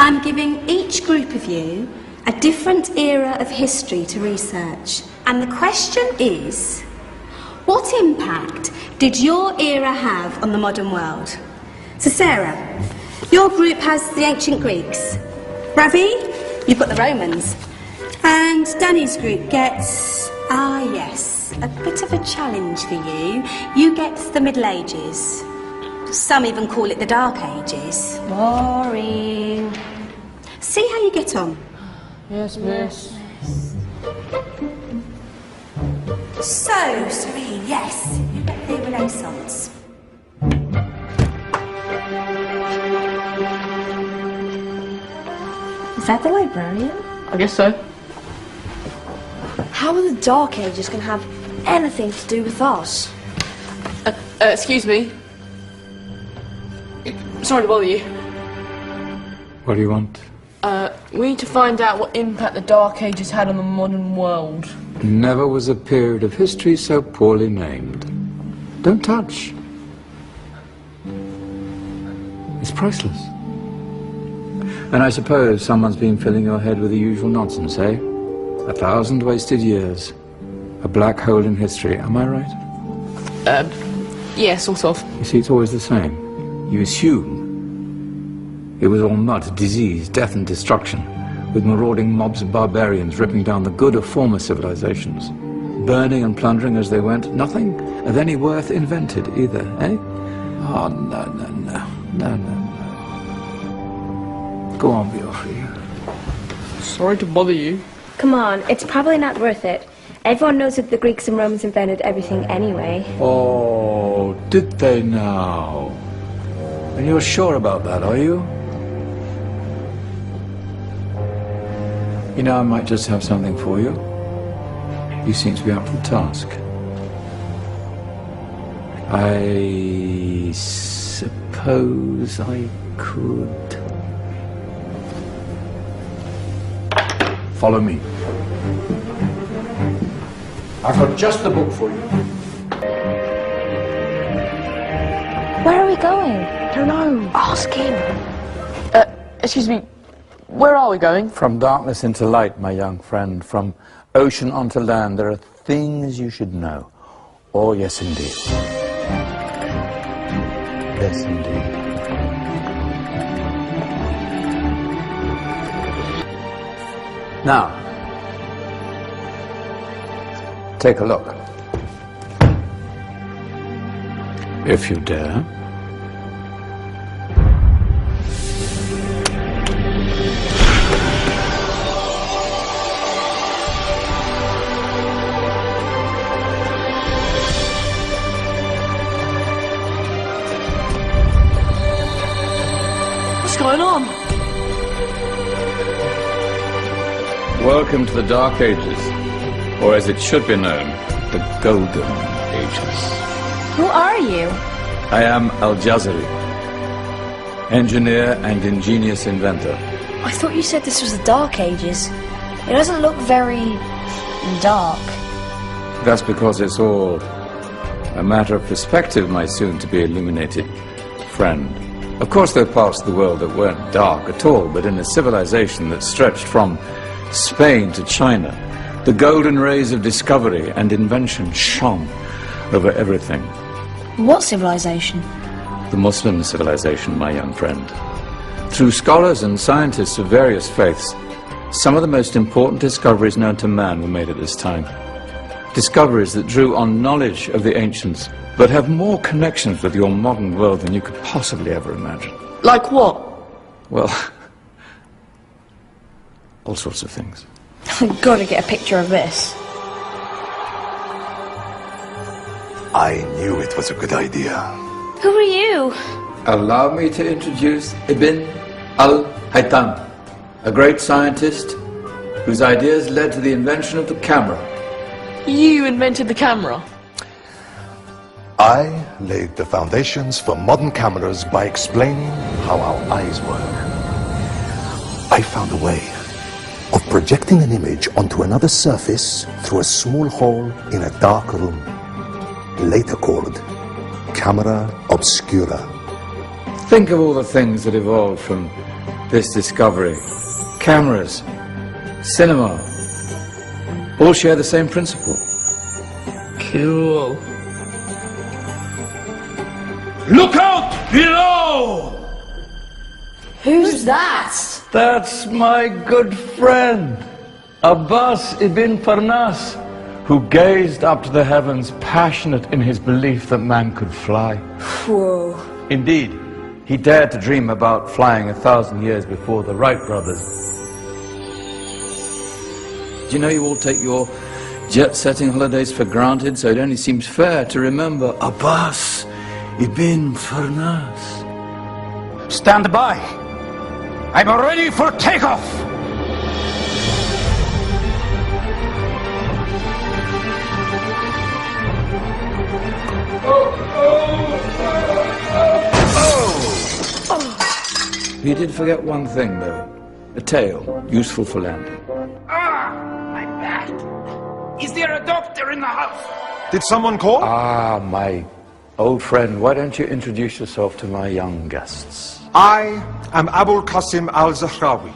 I'm giving each group of you a different era of history to research. And the question is, what impact did your era have on the modern world? So Sarah, your group has the ancient Greeks. Ravi, you've got the Romans. And Danny's group gets, yes, a bit of a challenge for you. You get the Middle Ages. Some even call it the Dark Ages. Boring. See how you get on. Yes, miss. So, Serene, yes, you get the Renaissance. Is that the librarian? I guess so. How are the Dark Ages going to have anything to do with us? Excuse me. Sorry to bother you. What do you want? We need to find out what impact the Dark Ages had on the modern world. Never was a period of history so poorly named. Don't touch. It's priceless. And I suppose someone's been filling your head with the usual nonsense, eh? 1,000 wasted years. A black hole in history, am I right? Yeah, sort of. You see, it's always the same. You assume it was all mud, disease, death and destruction, with marauding mobs of barbarians ripping down the good of former civilizations, burning and plundering as they went. Nothing of any worth invented either, eh? Oh, no, no, no, no, no, no. Go on, be off for you. Sorry to bother you. Come on, it's probably not worth it. Everyone knows that the Greeks and Romans invented everything anyway. Oh, did they now? And you're sure about that, are you? You know, I might just have something for you. You seem to be up to the task. I suppose I could... Follow me. I've got just the book for you. Where are we going? I don't know. Ask him. Excuse me. Where are we going? From darkness into light, my young friend. From ocean onto land. There are things you should know. Oh, yes, indeed. Yes, indeed. Now, take a look. If you dare. What's going on? Welcome to the Dark Ages, or as it should be known, the Golden Ages. Who are you? I am Al-Jazari, engineer and ingenious inventor. I thought you said this was the Dark Ages. It doesn't look very... dark. That's because it's all a matter of perspective, my soon-to-be illuminated friend. Of course, there are parts of the world that weren't dark at all, but in a civilization that stretched from Spain to China, the golden rays of discovery and invention shone over everything. What civilization? The Muslim civilization, my young friend. Through scholars and scientists of various faiths, some of the most important discoveries known to man were made at this time. Discoveries that drew on knowledge of the ancients, but have more connections with your modern world than you could possibly ever imagine. Like what? Well, all sorts of things. I've got to get a picture of this. I knew it was a good idea. Who are you? Allow me to introduce Ibn al-Haytham, a great scientist whose ideas led to the invention of the camera. You invented the camera? I laid the foundations for modern cameras by explaining how our eyes work. I found a way of projecting an image onto another surface through a small hole in a dark room, later called camera obscura. Think of all the things that evolved from this discovery. Cameras, cinema, all share the same principle. Cool. Look out below! Who's that? That's my good friend, Abbas ibn Farnas, who gazed up to the heavens, passionate in his belief that man could fly. Whoa. Indeed, he dared to dream about flying 1,000 years before the Wright brothers. Do you know you all take your jet-setting holidays for granted, so it only seems fair to remember Abbas ibn Farnas. Stand by. I'm ready for takeoff. You did forget one thing, though. A tail, useful for landing. My back! Is there a doctor in the house? Did someone call? Ah, my old friend, why don't you introduce yourself to my young guests? I am Abul Qasim al-Zahrawi.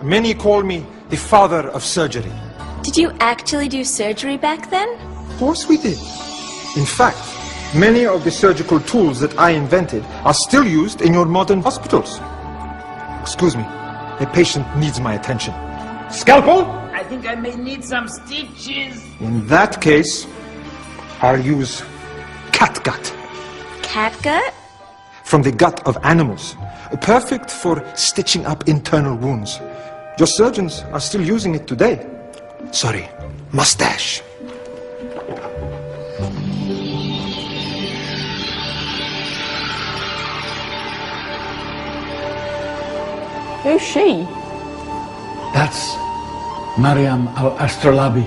Many call me the father of surgery. Did you actually do surgery back then? Of course we did. In fact, many of the surgical tools that I invented are still used in your modern hospitals. Excuse me, a patient needs my attention. Scalpel? I think I may need some stitches. In that case, I'll use catgut. Catgut? From the gut of animals. Perfect for stitching up internal wounds. Your surgeons are still using it today. Sorry, mustache. Who's she? That's Maryam al-Astrolabi,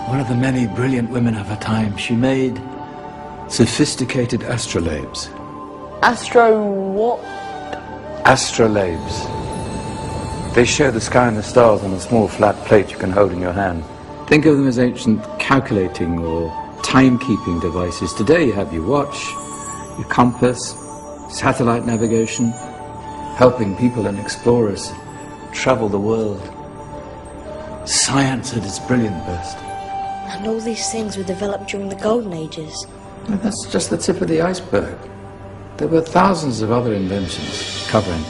one of the many brilliant women of her time. She made sophisticated astrolabes. Astro what? Astrolabes. They show the sky and the stars on a small flat plate you can hold in your hand. Think of them as ancient calculating or timekeeping devices. Today you have your watch, your compass, satellite navigation, helping people and explorers travel the world. Science at its brilliant best. And all these things were developed during the Golden Ages. Well, that's just the tip of the iceberg. There were thousands of other inventions covering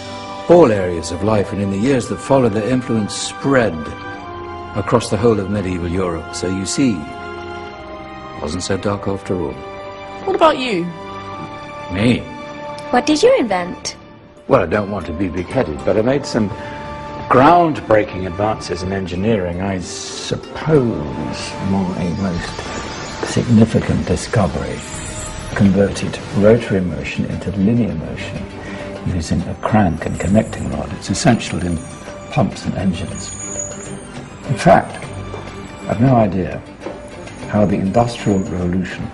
all areas of life, and in the years that followed, their influence spread across the whole of medieval Europe. So you see, it wasn't so dark after all. What about you? Me? What did you invent? Well, I don't want to be big-headed, but I made some groundbreaking advances in engineering. I suppose my most significant discovery converted rotary motion into linear motion using a crank and connecting rod. It's essential in pumps and engines. In fact, I've no idea how the Industrial Revolution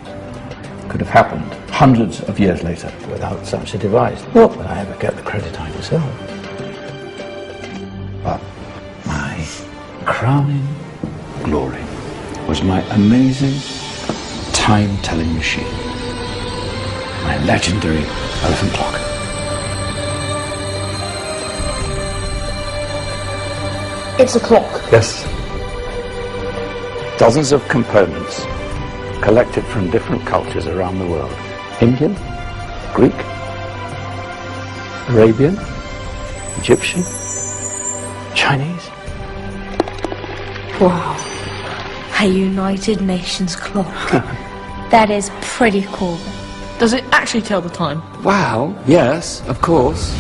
could have happened hundreds of years later without such a device. Not that I ever get the credit I deserve. But my crowning glory was my amazing time-telling machine, my legendary elephant clock. It's a clock. Yes. Dozens of components collected from different cultures around the world. Indian, Greek, Arabian, Egyptian, Chinese. Wow. A United Nations clock. That is pretty cool. Does it actually tell the time? Wow, yes, of course.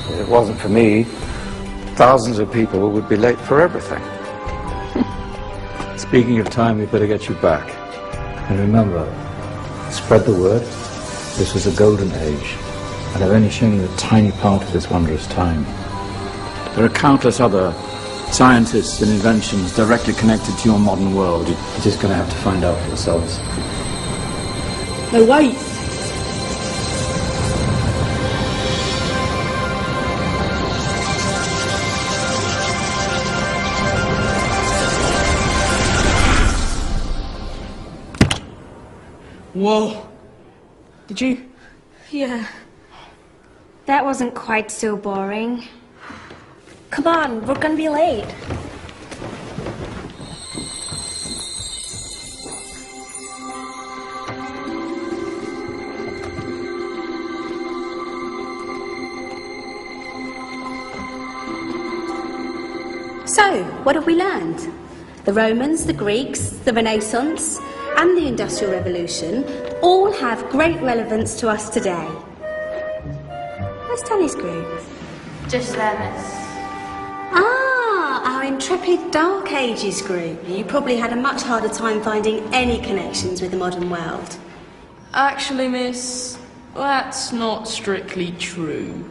If it wasn't for me, thousands of people would be late for everything. Speaking of time, we better get you back. And remember, spread the word. This was a golden age, and I've only shown you a tiny part of this wondrous time. There are countless other scientists and inventions directly connected to your modern world. You're just going to have to find out for yourselves. No, wait. Whoa. Did you? Yeah. That wasn't quite so boring. Come on, we're gonna be late. So, what have we learned? The Romans, the Greeks, the Renaissance, and the Industrial Revolution all have great relevance to us today. Where's Tanya's group? Just there, miss. Ah, our intrepid Dark Ages group. You probably had a much harder time finding any connections with the modern world. Actually, miss, that's not strictly true.